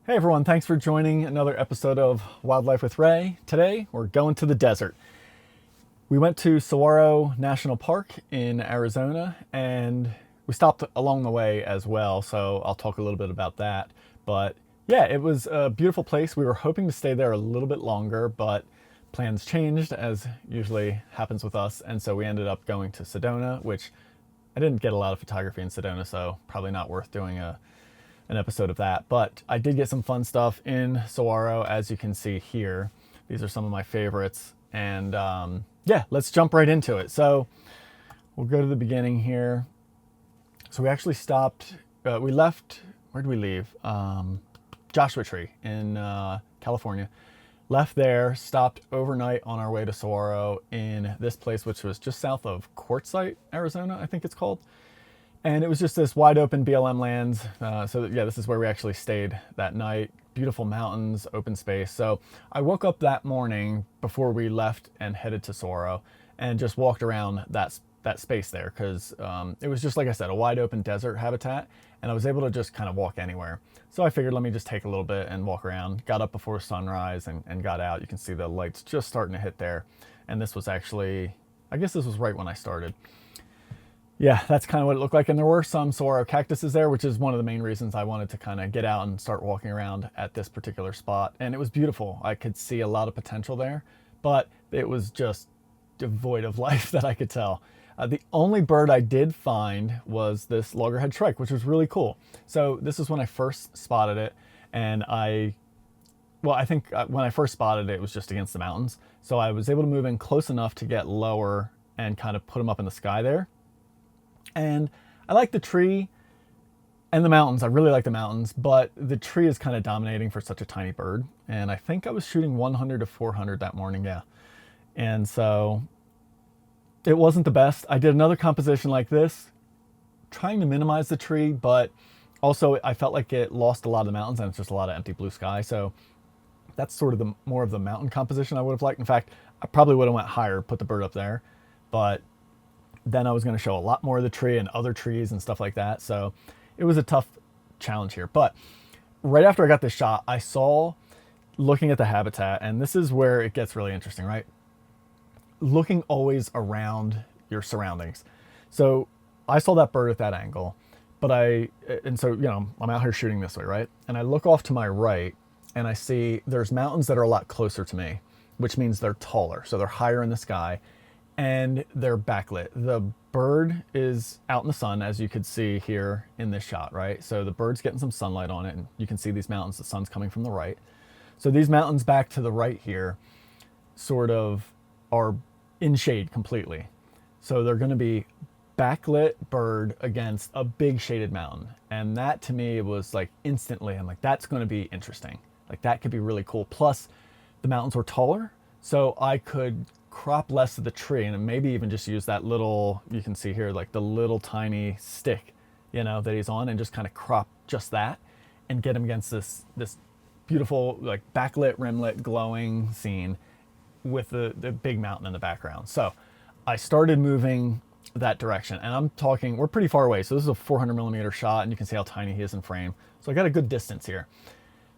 Hey everyone, thanks for joining another episode of Wildlife with Ray. Today we're going to the desert. We went to Saguaro National Park in Arizona and we stopped along the way as well, so I'll talk a little bit about that. But yeah, it was a beautiful place. We were hoping to stay there a little bit longer, but plans changed as usually happens with us, and so we ended up going to Sedona, which I didn't get a lot of photography in Sedona, so probably not worth doing an episode of that. But I did get some fun stuff in Saguaro, as you can see here. These are some of my favorites. And yeah, let's jump right into it. So we'll go to the beginning here. So we actually stopped, we left, where did we leave? Joshua Tree in California. Left there, stopped overnight on our way to Saguaro in this place, which was just south of Quartzsite, Arizona, I think it's called. And it was just this wide open BLM lands. Yeah, this is where we actually stayed that night. Beautiful mountains, open space. So I woke up that morning before we left and headed to Saguaro and just walked around that space there because it was just, like I said, a wide open desert habitat, and I was able to just kind of walk anywhere. So I figured let me just take a little bit and walk around. Got up before sunrise and got out. You can see the lights just starting to hit there. And this was actually, I guess this was right when I started. Yeah, that's kind of what it looked like. And there were some saguaro cactuses there, which is one of the main reasons I wanted to kind of get out and start walking around at this particular spot. And it was beautiful. I could see a lot of potential there, but it was just devoid of life that I could tell. The only bird I did find was this loggerhead shrike, which was really cool. So this is when I first spotted it. And I think when I first spotted it, it was just against the mountains. So I was able to move in close enough to get lower and kind of put them up in the sky there. And I like the tree and the mountains. I really like the mountains, but the tree is kind of dominating for such a tiny bird. And I think I was shooting 100 to 400 that morning, yeah. And so it wasn't the best. I did another composition like this, trying to minimize the tree, but also I felt like it lost a lot of the mountains and it's just a lot of empty blue sky. So that's sort of the more of the mountain composition I would have liked. In fact, I probably would have went higher, put the bird up there, but then I was going to show a lot more of the tree and other trees and stuff like that. So it was a tough challenge here. But right after I got this shot, I saw, looking at the habitat, and this is where it gets really interesting, right? Looking always around your surroundings. So I saw that bird at that angle, and so, I'm out here shooting this way, right? And I look off to my right and I see there's mountains that are a lot closer to me, which means they're taller. So they're higher in the sky. And they're backlit. The bird is out in the sun, as you could see here in this shot, right? So the bird's getting some sunlight on it, and you can see these mountains, the sun's coming from the right. So these mountains back to the right here sort of are in shade completely. So they're gonna be backlit bird against a big shaded mountain. And that to me was like instantly, I'm like, that's gonna be interesting. Like that could be really cool. Plus the mountains were taller, so I could crop less of the tree and maybe even just use that little, you can see here, like the little tiny stick, that he's on, and just kind of crop just that and get him against this beautiful, like backlit, rimlit, glowing scene with the big mountain in the background. So I started moving that direction, and I'm talking, we're pretty far away. So this is a 400 millimeter shot, and you can see how tiny he is in frame. So I got a good distance here.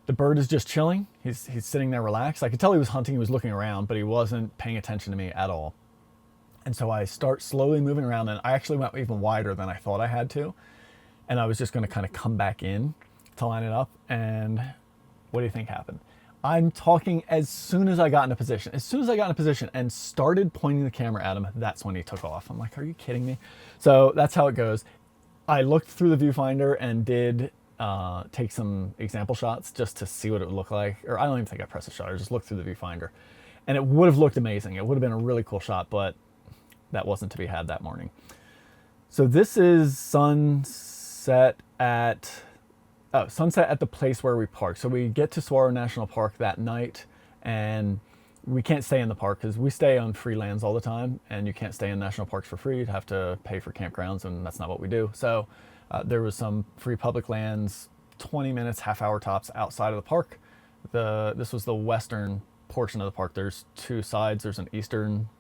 The bird is just chilling. He's sitting there relaxed. I could tell he was hunting, he was looking around, but he wasn't paying attention to me at all. And so I start slowly moving around, and I actually went even wider than I thought I had to. And I was just gonna kind of come back in to line it up. And what do you think happened? I'm talking as soon as I got in a position. As soon as I got in a position and started pointing the camera at him, that's when he took off. I'm like, are you kidding me? So that's how it goes. I looked through the viewfinder and did take some example shots just to see what it would look like. Or I don't even think I pressed a shutter, I just looked through the viewfinder. And it would have looked amazing. It would have been a really cool shot, but that wasn't to be had that morning. So this is sunset at the place where we park. So we get to Saguaro National Park that night, and we can't stay in the park because we stay on free lands all the time, and you can't stay in national parks for free. You'd have to pay for campgrounds, and that's not what we do. So there was some free public lands, 20 minutes, half hour tops outside of the park. This was the western portion of the park. There's two sides. There's an eastern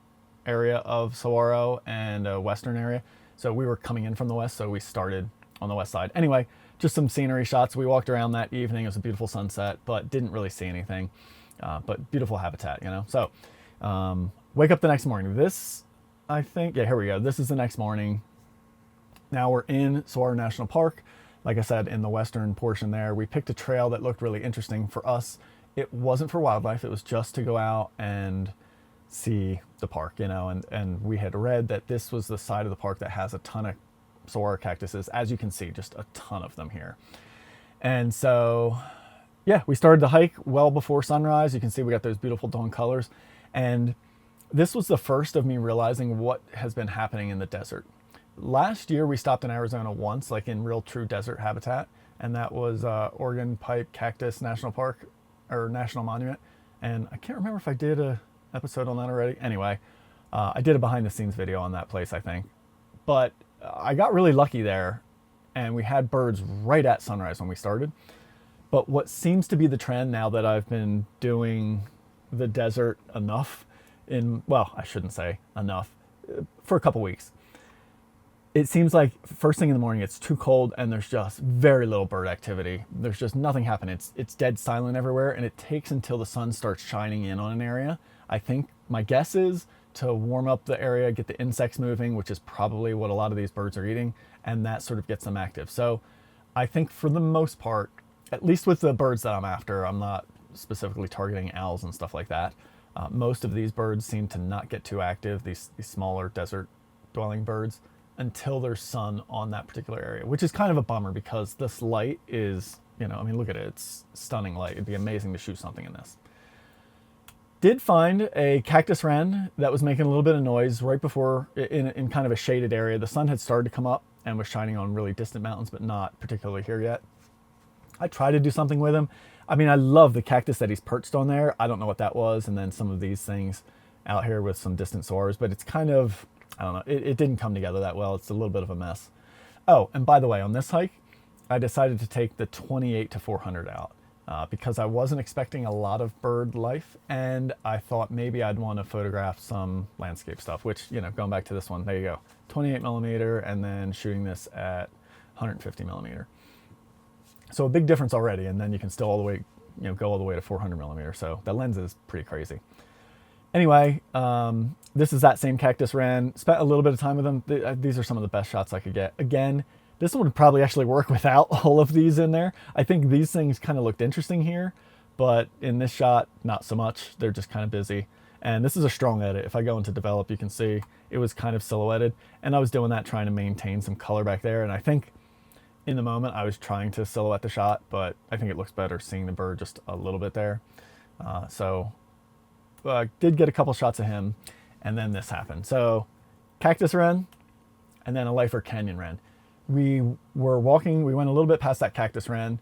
area of Saguaro and a western area. So we were coming in from the west, so we started on the west side. Anyway, just some scenery shots. We walked around that evening. It was a beautiful sunset, but didn't really see anything. But beautiful habitat, you know. So wake up the next morning. This, I think, yeah, here we go. This is the next morning. Now we're in Saguaro National Park. Like I said, in the western portion there, we picked a trail that looked really interesting for us. It wasn't for wildlife. It was just to go out and see the park, you know, and we had read that this was the side of the park that has a ton of saguaro cactuses. As you can see, just a ton of them here. And so, yeah, we started the hike well before sunrise. You can see we got those beautiful dawn colors. And this was the first of me realizing what has been happening in the desert. Last year, we stopped in Arizona once, like in real true desert habitat, and that was Oregon Pipe Cactus National Park, or National Monument. And I can't remember if I did a episode on that already. Anyway, I did a behind the scenes video on that place, I think. But I got really lucky there, and we had birds right at sunrise when we started. But what seems to be the trend now that I've been doing the desert enough well, I shouldn't say enough, for a couple weeks. It seems like first thing in the morning, it's too cold and there's just very little bird activity. There's just nothing happening. It's dead silent everywhere, and it takes until the sun starts shining in on an area. I think my guess is to warm up the area, get the insects moving, which is probably what a lot of these birds are eating, and that sort of gets them active. So I think for the most part, at least with the birds that I'm after, I'm not specifically targeting owls and stuff like that. Most of these birds seem to not get too active, these smaller desert dwelling birds, until there's sun on that particular area, which is kind of a bummer because this light is, you know, I mean, look at it. It's stunning light. It'd be amazing to shoot something in this. Did find a cactus wren that was making a little bit of noise right before, in kind of a shaded area. The sun had started to come up and was shining on really distant mountains, but not particularly here yet. I tried to do something with him. I mean, I love the cactus that he's perched on there. I don't know what that was. And then some of these things out here with some distant soars, but it's kind of, I don't know, it didn't come together that well. It's a little bit of a mess. Oh, and by the way, on this hike, I decided to take the 28 to 400 out because I wasn't expecting a lot of bird life, and I thought maybe I'd want to photograph some landscape stuff, which, you know, going back to this one, there you go, 28 millimeter, and then shooting this at 150 millimeter. So a big difference already, and then you can still all the way, you know, go all the way to 400 millimeter. So that lens is pretty crazy. Anyway, this is that same cactus wren. Spent a little bit of time with them. These are some of the best shots I could get. Again, this one would probably actually work without all of these in there. I think these things kind of looked interesting here, but in this shot, not so much. They're just kind of busy. And this is a strong edit. If I go into develop, you can see it was kind of silhouetted. And I was doing that trying to maintain some color back there. And I think in the moment I was trying to silhouette the shot, but I think it looks better seeing the bird just a little bit there. Did get a couple shots of him, and then this happened. So cactus wren, and then a lifer canyon wren. We were walking, we went a little bit past that cactus wren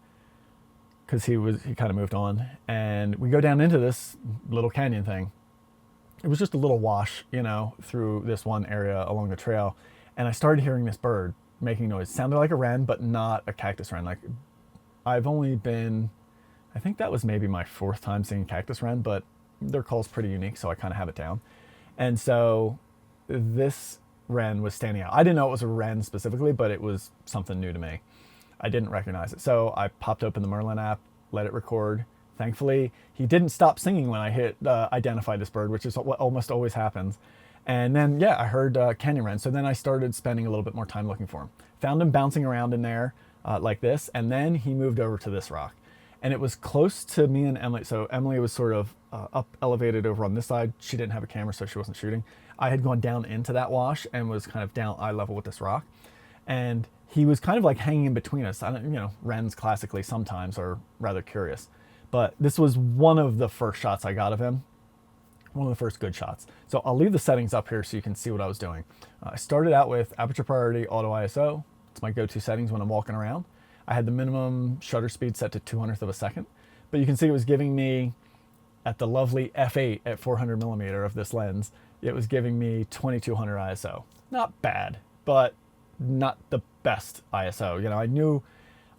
because he kind of moved on, and we go down into this little canyon thing. It was just a little wash, you know, through this one area along the trail, and I started hearing this bird making noise. It sounded like a wren, but not a cactus wren. Like, I've only been, I think that was maybe my fourth time seeing cactus wren, but their call's pretty unique, so I kind of have it down. And so this wren was standing out. I didn't know it was a wren specifically, but it was something new to me. I didn't recognize it. So I popped open the Merlin app, let it record. Thankfully, he didn't stop singing when I hit identify this bird, which is what almost always happens. And then, yeah, I heard canyon wren. So then I started spending a little bit more time looking for him. Found him bouncing around in there like this, and then he moved over to this rock. And it was close to me and Emily. So Emily was sort of up elevated over on this side. She didn't have a camera, so she wasn't shooting. I had gone down into that wash and was kind of down eye level with this rock. And he was kind of like hanging in between us. I don't, you know, wrens classically sometimes are rather curious. But this was one of the first shots I got of him. One of the first good shots. So I'll leave the settings up here so you can see what I was doing. I started out with aperture priority auto ISO. It's my go-to settings when I'm walking around. I had the minimum shutter speed set to 200th of a second, but you can see it was giving me, at the lovely f8 at 400 millimeter of this lens, it was giving me 2200 ISO. Not bad, but not the best ISO. You know, I knew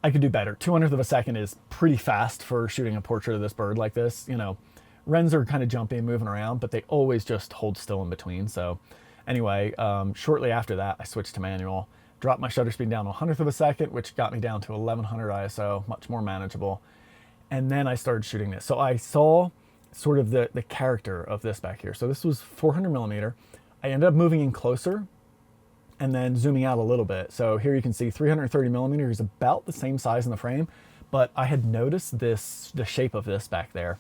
I could do better. 200th of a second is pretty fast for shooting a portrait of this bird like this. You know, wrens are kind of jumpy and moving around, but they always just hold still in between. So anyway, shortly after that, I switched to manual. dropped my shutter speed down to 100th of a second, which got me down to 1100 ISO, much more manageable. And then I started shooting this. So I saw sort of the character of this back here. So this was 400 millimeter. I ended up moving in closer and then zooming out a little bit. So here you can see 330 millimeter is about the same size in the frame, but I had noticed the shape of this back there.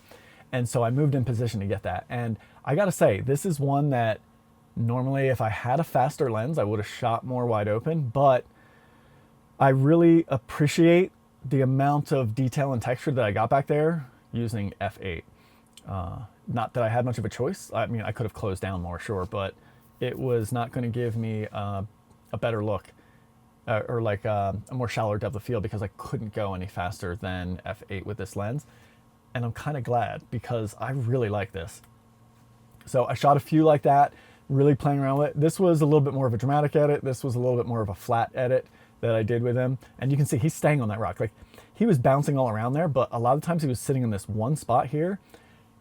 And so I moved in position to get that. And I gotta say, this is one that normally if I had a faster lens, I would have shot more wide open, but I really appreciate the amount of detail and texture that I got back there using f8. Not that I had much of a choice. I mean, I could have closed down more, sure, but it was not going to give me a better look or like a more shallower depth of field because I couldn't go any faster than f8 with this lens. And I'm kind of glad because I really like this. So I shot a few like that, really playing around with it. This was a little bit more of a dramatic edit. This was a little bit more of a flat edit that I did with him. And you can see he's staying on that rock. Like he was bouncing all around there, but a lot of times he was sitting in this one spot here.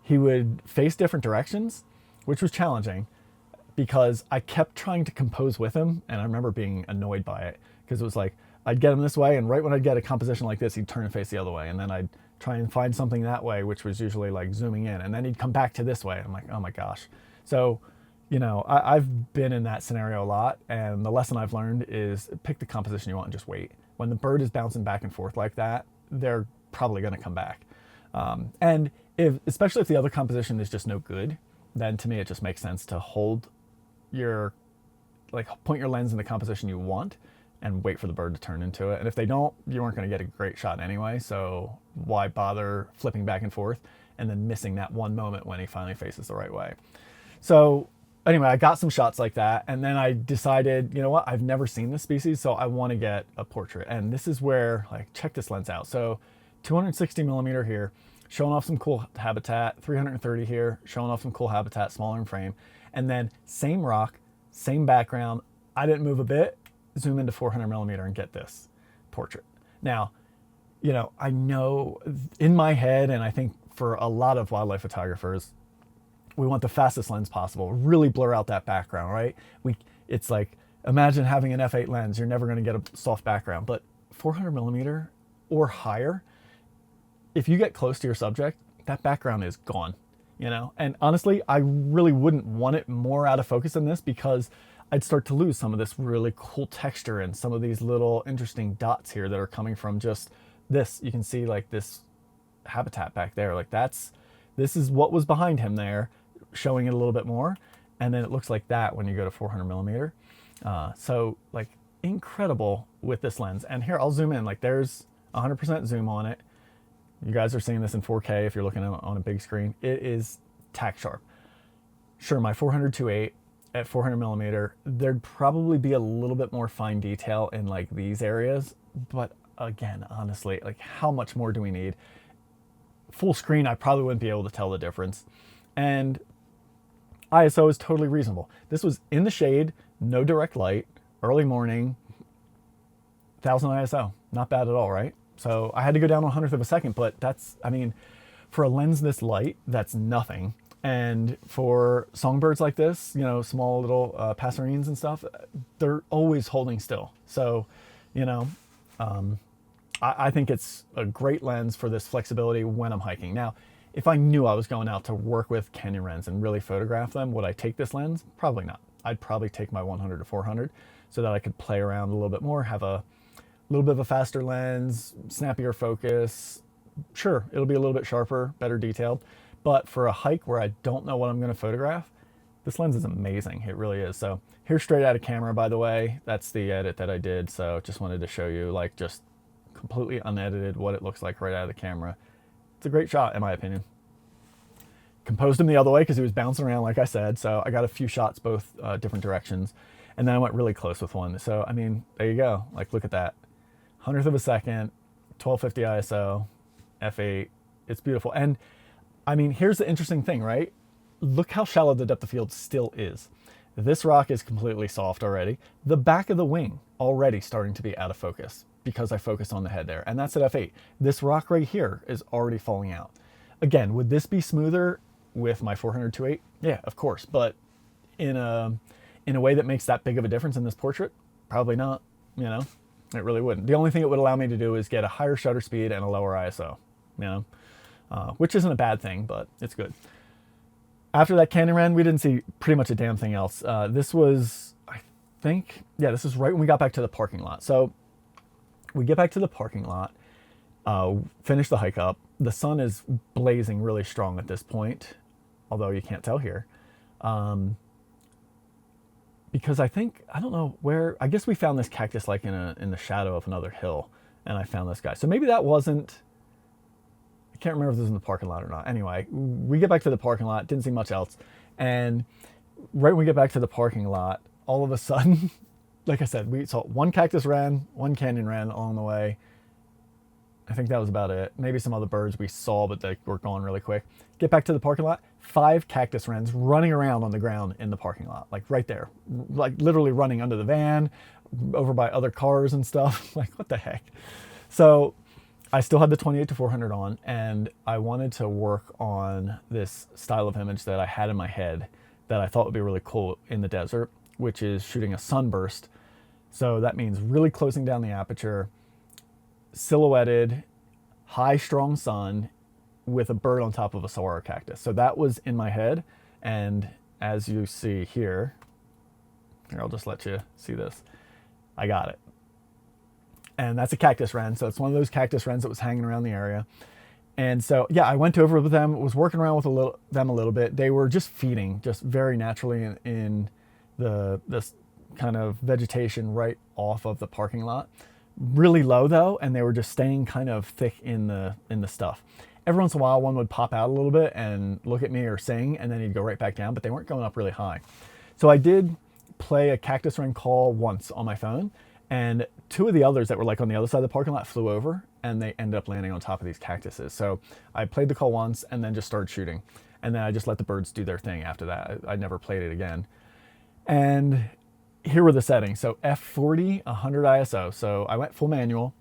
He would face different directions, which was challenging because I kept trying to compose with him. And I remember being annoyed by it because it was like, I'd get him this way. And right when I'd get a composition like this, he'd turn and face the other way. And then I'd try and find something that way, which was usually like zooming in. And then he'd come back to this way. I'm like, oh my gosh. So, you know, I've been in that scenario a lot. And the lesson I've learned is pick the composition you want and just wait. When the bird is bouncing back and forth like that, they're probably going to come back. And especially if the other composition is just no good, then to me, it just makes sense to hold your, like point your lens in the composition you want and wait for the bird to turn into it. And if they don't, you aren't going to get a great shot anyway. So why bother flipping back and forth and then missing that one moment when he finally faces the right way? So anyway, I got some shots like that. And then I decided, you know what, I've never seen this species, so I want to get a portrait. And this is where, like, check this lens out. So 260 millimeter here, showing off some cool habitat, 330 here, showing off some cool habitat, smaller in frame. And then same rock, same background. I didn't move a bit, zoom into 400 millimeter and get this portrait. Now, you know, I know in my head, and I think for a lot of wildlife photographers, we want the fastest lens possible, really blur out that background, right? It's like, imagine having an f8 lens, you're never gonna get a soft background, but 400 millimeter or higher, if you get close to your subject, that background is gone, you know? And honestly, I really wouldn't want it more out of focus than this because I'd start to lose some of this really cool texture and some of these little interesting dots here that are coming from just this. You can see like this habitat back there, like this is what was behind him there, showing it a little bit more. And then it looks like that when you go to 400 millimeter. So like incredible with this lens. And here I'll zoom in, like there's 100% zoom on it. You guys are seeing this in 4K if you're looking at it on a big screen. It is tack sharp. Sure, my 400-2.8 at 400 millimeter, there'd probably be a little bit more fine detail in like these areas. But again, honestly, like how much more do we need? Full screen, I probably wouldn't be able to tell the difference. And ISO is totally reasonable. This was in the shade, no direct light, early morning, 1000 ISO. Not bad at all, right? So I had to go down 100th of a second, but that's, I mean, for a lens this light, that's nothing. And for songbirds like this, you know, small little passerines and stuff, they're always holding still. So, you know, I think it's a great lens for this flexibility when I'm hiking. Now, if I knew I was going out to work with canyon wrens and really photograph them, would I take this lens? Probably not. I'd probably take my 100-400 so that I could play around a little bit more, have a little bit of a faster lens, snappier focus. Sure, it'll be a little bit sharper, better detailed. But for a hike where I don't know what I'm going to photograph, this lens is amazing. It really is. So here's straight out of camera, by the way. That's the edit that I did. So just wanted to show you, like, just completely unedited what it looks like right out of the camera. It's a great shot, in my opinion. Composed him the other way because he was bouncing around, like I said. So I got a few shots both different directions. And then I went really close with one. So, I mean, there you go. Like, look at that. 100th of a second, 1250 ISO, f8. It's beautiful. And I mean, here's the interesting thing, right? Look how shallow the depth of field still is. This rock is completely soft already. The back of the wing already starting to be out of focus because I focused on the head there. And that's at f8. This rock right here is already falling out. Again, would this be smoother with my 400-2.8? Yeah, of course. But in a way that makes that big of a difference in this portrait? Probably not. you know, it really wouldn't. The only thing it would allow me to do is get a higher shutter speed and a lower ISO, you know, which isn't a bad thing, but it's good. After that canyon run, we didn't see pretty much a damn thing else. This was, I think, yeah, this was right when we got back to the parking lot. So we get back to the parking lot, finish the hike up. The sun is blazing really strong at this point, although you can't tell here. Because I think, I don't know where, I guess we found this cactus like in the shadow of another hill, and I found this guy. So maybe that wasn't, I can't remember if this was in the parking lot or not. Anyway, we get back to the parking lot, didn't see much else. And right when we get back to the parking lot, all of a sudden, like I said, we saw one cactus wren, one canyon wren along the way. I think that was about it. Maybe some other birds we saw, but they were gone really quick. Get back to the parking lot, 5 cactus wrens running around on the ground in the parking lot, like right there, like literally running under the van, over by other cars and stuff. Like, what the heck? So I still had the 28-400 on, and I wanted to work on this style of image that I had in my head that I thought would be really cool in the desert, which is shooting a sunburst. So that means really closing down the aperture, silhouetted, high strong sun with a bird on top of a saguaro cactus. So that was in my head, and as you see here, I'll just let you see this. I got it. And that's a cactus wren. So it's one of those cactus wrens that was hanging around the area. And so, yeah, I went over with them, was working around with them a little bit. They were just feeding just very naturally in this kind of vegetation right off of the parking lot. Really low though, and they were just staying kind of thick in the stuff. Every once in a while, one would pop out a little bit and look at me or sing, and then he'd go right back down, but they weren't going up really high. So I did play a cactus wren call once on my phone, and 2 of the others that were like on the other side of the parking lot flew over, and they ended up landing on top of these cactuses. So I played the call once and then just started shooting, and then I just let the birds do their thing after that. I never played it again. And here were the settings. So f40, 100 ISO. So I went full manual,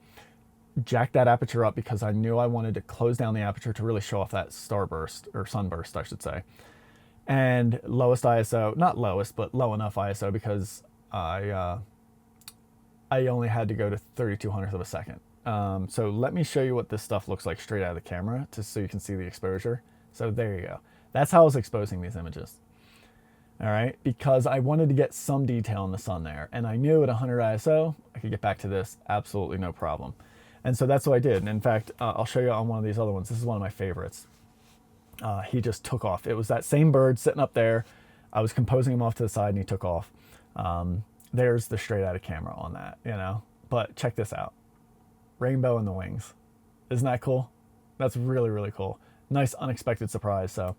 jacked that aperture up because I knew I wanted to close down the aperture to really show off that starburst, or sunburst, I should say. And lowest ISO, not lowest, but low enough ISO because I only had to go to 3200th of a second. So let me show you what this stuff looks like straight out of the camera, just so you can see the exposure. So there you go. That's how I was exposing these images. All right, because I wanted to get some detail in the sun there, and I knew at 100 ISO I could get back to this absolutely no problem. And so that's what I did. And in fact, I'll show you on one of these other ones. This is one of my favorites. He just took off. It was that same bird sitting up there. I was composing him off to the side, and he took off. There's the straight out of camera on that, you know. But check this out. Rainbow in the wings. Isn't that cool? That's really, really cool. Nice unexpected surprise. So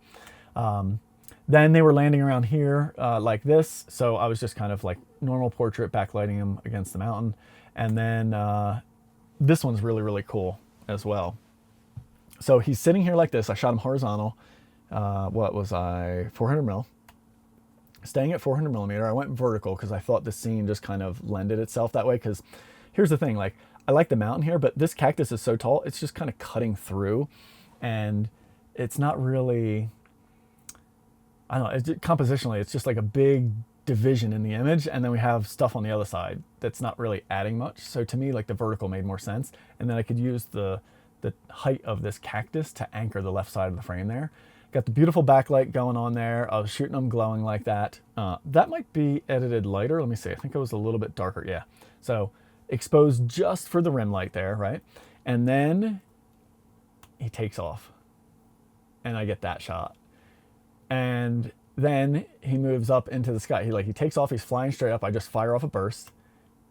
then they were landing around here like this. So I was just kind of like normal portrait, backlighting him against the mountain. And then this one's really, really cool as well. So he's sitting here like this. I shot him horizontal. What was I? 400 mil. Staying at 400 millimeter. I went vertical because I thought the scene just kind of lended itself that way. Because here's the thing, like, I like the mountain here, but this cactus is so tall, it's just kind of cutting through, and it's not really, I don't know, compositionally, it's just like a big division in the image, and then we have stuff on the other side that's not really adding much. So to me, like, the vertical made more sense, and then I could use the height of this cactus to anchor the left side of the frame there. Got the beautiful backlight going on there. I was shooting them glowing like that. That might be edited lighter. Let me see. I think it was a little bit darker. Yeah. So exposed just for the rim light there, right? And then he takes off, and I get that shot. And then he moves up into the sky. He takes off. He's flying straight up. I just fire off a burst,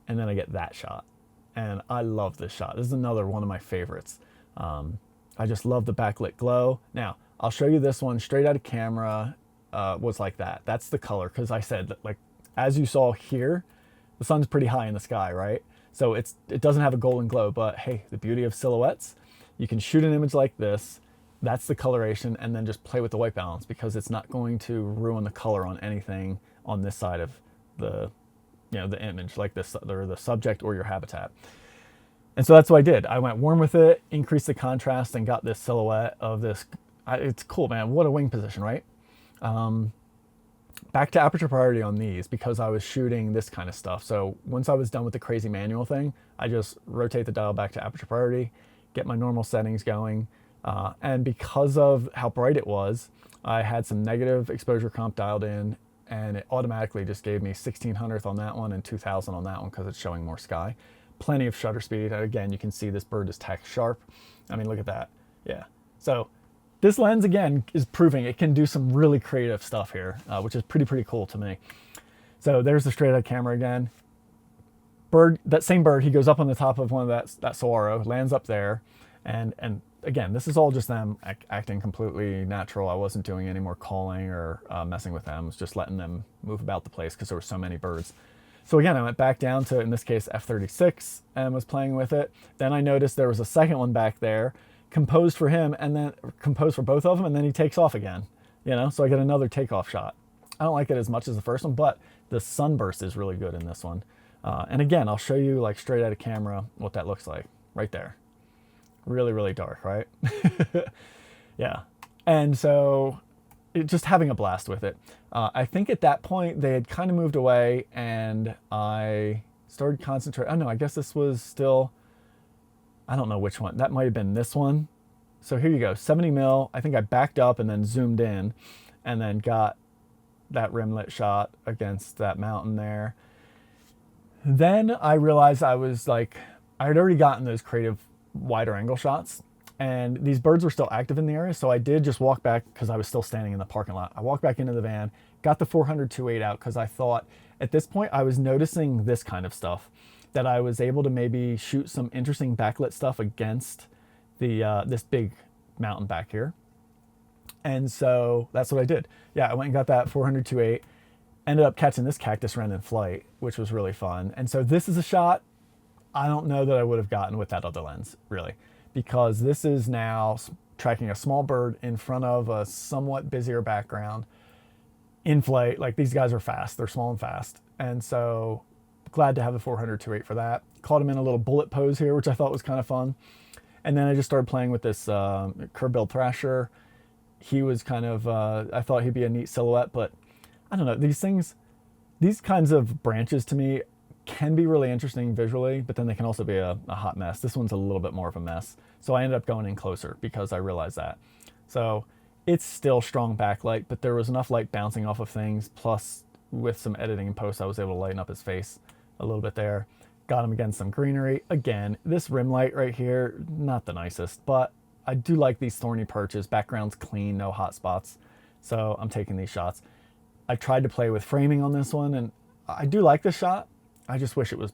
and then I get that shot. And I love this shot. This is another one of my favorites. I just love the backlit glow. Now, I'll show you this one straight out of camera. Was like that. That's the color, because I said that, like, as you saw here, the sun's pretty high in the sky, right? So it doesn't have a golden glow, but hey, the beauty of silhouettes, you can shoot an image like this. That's the coloration, and then just play with the white balance, because it's not going to ruin the color on anything on this side of the, you know, the image, like this, or the subject or your habitat. And so that's what I did. I went warm with it, increased the contrast, and got this silhouette of this. It's cool, man. What a wing position, right? Back back to aperture priority on these because I was shooting this kind of stuff. So once I was done with the crazy manual thing, I just rotate the dial back to aperture priority, get my normal settings going. And because of how bright it was, I had some negative exposure comp dialed in, and it automatically just gave me 1600th on that one and 2000 on that one because it's showing more sky. Plenty of shutter speed. And again, you can see this bird is tack sharp. I mean, look at that. Yeah. So this lens, again, is proving it can do some really creative stuff here, which is pretty cool to me. So there's the straight ahead camera again. Bird, that same bird, he goes up on the top of one of that saguaro, lands up there. And again, this is all just them acting completely natural. I wasn't doing any more calling or messing with them. I was just letting them move about the place because there were so many birds. So again, I went back down to, in this case, F36 and was playing with it. Then I noticed there was a second one back there, composed for him, and then composed for both of them, and then he takes off again. You know, so I get another takeoff shot. I don't like it as much as the first one, but the sunburst is really good in this one. And again, I'll show you like straight out of camera what that looks like right there. Really dark, right? Yeah. And so just having a blast with it. I think at that point they had kind of moved away and I started concentrating. Oh no, I guess this was still, I don't know which one. That might have been this one. So here you go, 70 mil. I think I backed up and then zoomed in and then got that rimlet shot against that mountain there. Then I realized I was like, I had already gotten those creative wider angle shots and these birds were still active in the area. So I did just walk back because I was still standing in the parking lot. I walked back into the van, got the 400-2.8 out because I thought at this point I was noticing this kind of stuff, that I was able to maybe shoot some interesting backlit stuff against the this big mountain back here. And so that's what I did. Yeah, I went and got that 400-2.8, ended up catching this cactus wren in flight, which was really fun. And so this is a shot I don't know that I would have gotten with that other lens, really, because this is now tracking a small bird in front of a somewhat busier background in flight. Like these guys are fast, they're small and fast. And so glad to have the 400-2.8 for that. Caught him in a little bullet pose here, which I thought was kind of fun. And then I just started playing with this curve-billed thrasher. He was kind of, I thought he'd be a neat silhouette, but I don't know, these kinds of branches to me can be really interesting visually, but then they can also be a hot mess. This one's a little bit more of a mess. So I ended up going in closer because I realized that. So it's still strong backlight, but there was enough light bouncing off of things. Plus with some editing and post, I was able to lighten up his face a little bit there. Got him against some greenery. Again, this rim light right here, not the nicest, but I do like these thorny perches. Background's clean, no hot spots. So I'm taking these shots. I tried to play with framing on this one and I do like this shot. I just wish it was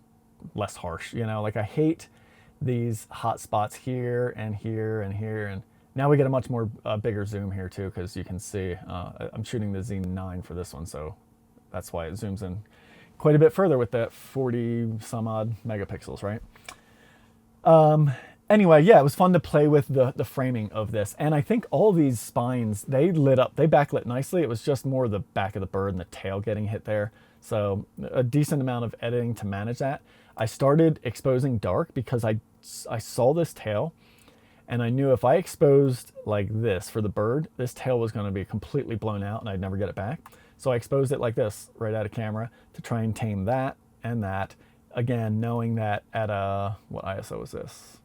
less harsh, you know, like I hate these hot spots here and here and here. And now we get a much more bigger zoom here too, because you can see I'm shooting the Z9 for this one. So that's why it zooms in quite a bit further with that 40 some odd megapixels, right? Anyway, yeah, it was fun to play with the framing of this. And I think all these spines, they lit up, they backlit nicely. It was just more the back of the bird and the tail getting hit there. So a decent amount of editing to manage that. I started exposing dark because I saw this tail and I knew if I exposed like this for the bird, this tail was going to be completely blown out and I'd never get it back. So I exposed it like this right out of camera to try and tame that and that. Again, knowing that at what ISO was this?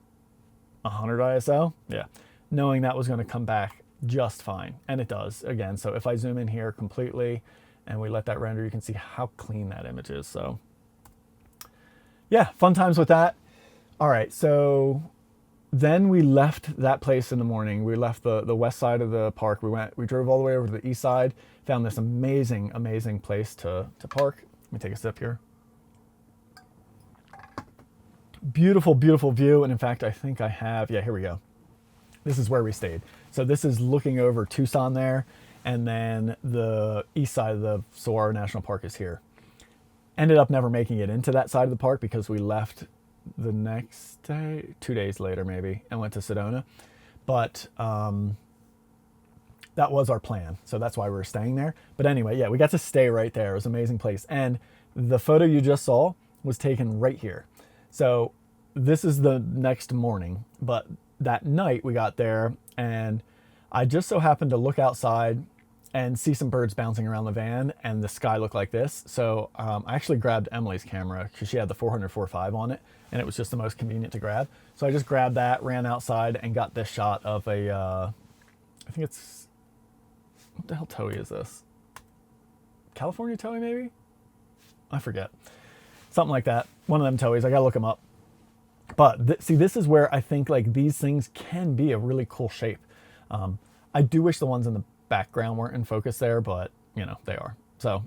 100 ISO? Yeah. Knowing that was going to come back just fine. And it does, again. So if I zoom in here completely and we let that render, you can see how clean that image is. So yeah, fun times with that. All right, so then we left that place in the morning. We left the west side of the park. We drove all the way over to the east side, found this amazing place to park. Let me take a sip here. Beautiful view. And in fact, I think I have, yeah, here we go. This is where we stayed. So this is looking over Tucson there. And then the east side of the Saguaro National Park is here. Ended up never making it into that side of the park because we left the next day, 2 days later maybe, and went to Sedona. But that was our plan. So that's why we were staying there. But anyway, yeah, we got to stay right there. It was an amazing place. And the photo you just saw was taken right here. So this is the next morning, but that night we got there and I just so happened to look outside and see some birds bouncing around the van, and the sky looked like this. So I actually grabbed Emily's camera because she had the 400-4.5 on it, and it was just the most convenient to grab. So I just grabbed that, ran outside, and got this shot of a, I think it's, what the hell towhee is this? California towhee, maybe? I forget. Something like that. One of them towhees. I gotta look them up. But see, this is where I think like these things can be a really cool shape. I do wish the ones in the background weren't in focus there, but you know, they are. So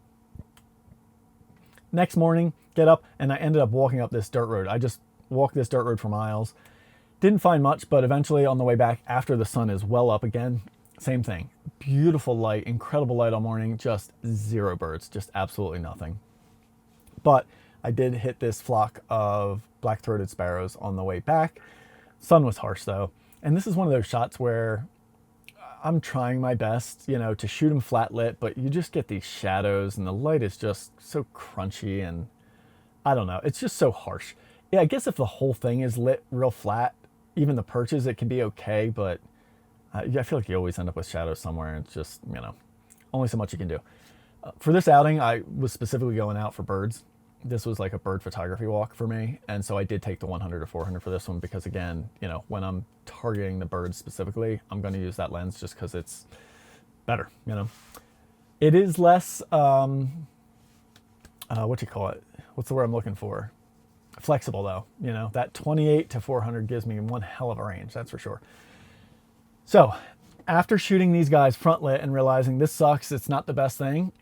next morning, get up, and I ended up walking up this dirt road. I just walked this dirt road for miles. Didn't find much, but eventually on the way back, after the sun is well up again, same thing. Beautiful light, incredible light all morning, just zero birds, just absolutely nothing. But I did hit this flock of black-throated sparrows on the way back. Sun was harsh though. And this is one of those shots where I'm trying my best, you know, to shoot them flat lit, but you just get these shadows and the light is just so crunchy, and I don't know, it's just so harsh. Yeah, I guess if the whole thing is lit real flat, even the perches, it can be okay, but I feel like you always end up with shadows somewhere, and it's just, you know, only so much you can do. For this outing, I was specifically going out for birds. This was like a bird photography walk for me, and so I did take the 100-400 for this one because, again, you know, when I'm targeting the birds specifically, I'm going to use that lens just because it's better, you know. It is less, what do you call it? What's the word I'm looking for? Flexible though, you know. That 28-400 gives me one hell of a range, that's for sure. So after shooting these guys front lit and realizing this sucks, it's not the best thing,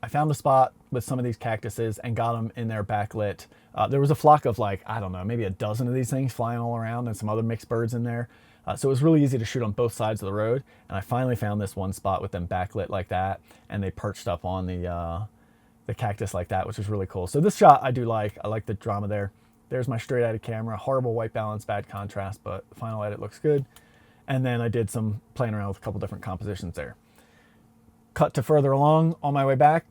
I found a spot with some of these cactuses and got them in their backlit. There was a flock of like, I don't know, maybe a dozen of these things flying all around and some other mixed birds in there. So it was really easy to shoot on both sides of the road. And I finally found this one spot with them backlit like that. And they perched up on the cactus like that, which was really cool. So this shot I do like. I like the drama there. There's my straight added camera. Horrible white balance, bad contrast, but the final edit looks good. And then I did some playing around with a couple different compositions there. Cut to further along on my way back,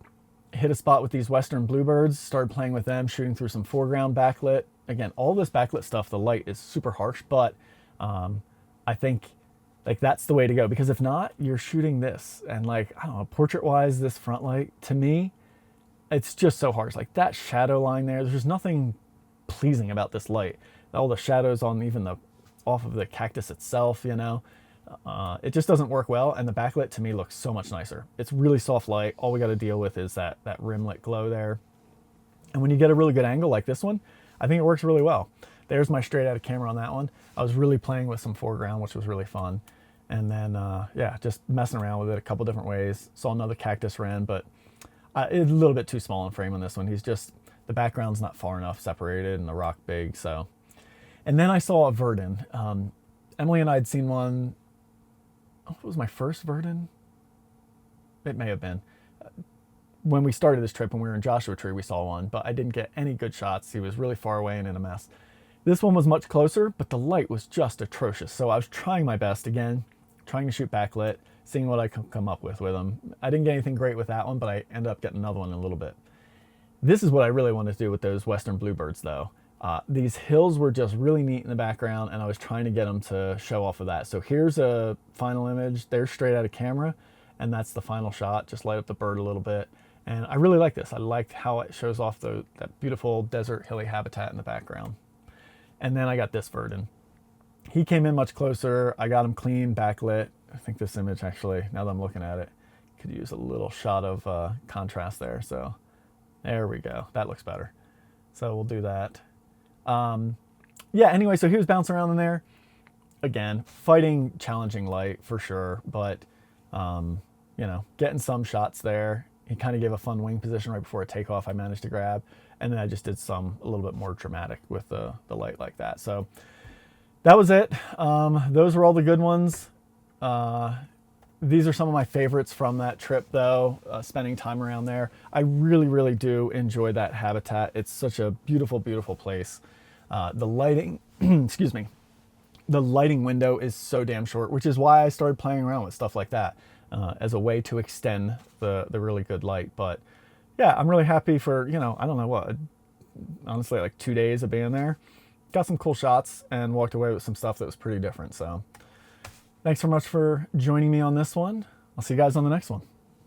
hit a spot with these western bluebirds, started playing with them, shooting through some foreground backlit. Again, all this backlit stuff, the light is super harsh, but I think like that's the way to go, because if not, you're shooting this and like, I don't know, portrait wise, this front light to me, it's just so harsh. Like that shadow line there, there's just nothing pleasing about this light. All the shadows on even the off of the cactus itself, you know, it just doesn't work well. And the backlit to me looks so much nicer. It's really soft light. All we got to deal with is that rim lit glow there. And when you get a really good angle like this one, I think it works really well. There's my straight out of camera on that one. I was really playing with some foreground, which was really fun. And then, yeah, just messing around with it a couple different ways. Saw another cactus wren, but it's a little bit too small in frame on this one. He's just, the background's not far enough separated and the rock big, so. And then I saw a verdin. Emily and I had seen one, it was my first verdin? It may have been. When we started this trip, when we were in Joshua Tree, we saw one, but I didn't get any good shots. He was really far away and in a mess. This one was much closer, but the light was just atrocious. So I was trying my best again, trying to shoot backlit, seeing what I could come up with him. I didn't get anything great with that one, but I ended up getting another one in a little bit. This is what I really wanted to do with those western bluebirds though. These hills were just really neat in the background, and I was trying to get them to show off of that. So here's a final image. They're straight out of camera, and that's the final shot. Just light up the bird a little bit. And I really like this. I liked how it shows off that beautiful desert hilly habitat in the background. And then I got this verdin. He came in much closer. I got him clean, backlit. I think this image actually, now that I'm looking at it, could use a little shot of contrast there. So there we go. That looks better. So we'll do that. Yeah, anyway, so he was bouncing around in there. Again, fighting challenging light for sure, but, you know, getting some shots there. He kind of gave a fun wing position right before a takeoff I managed to grab. And then I just did some a little bit more dramatic with the light like that. So that was it. Those were all the good ones. These are some of my favorites from that trip though, spending time around there. I really, really do enjoy that habitat. It's such a beautiful, beautiful place. The lighting, excuse me, the lighting window is so damn short, which is why I started playing around with stuff like that as a way to extend the really good light. But yeah, I'm really happy for, you know, I don't know what, honestly, like 2 days of being there. Got some cool shots and walked away with some stuff that was pretty different. So thanks so much for joining me on this one. I'll see you guys on the next one.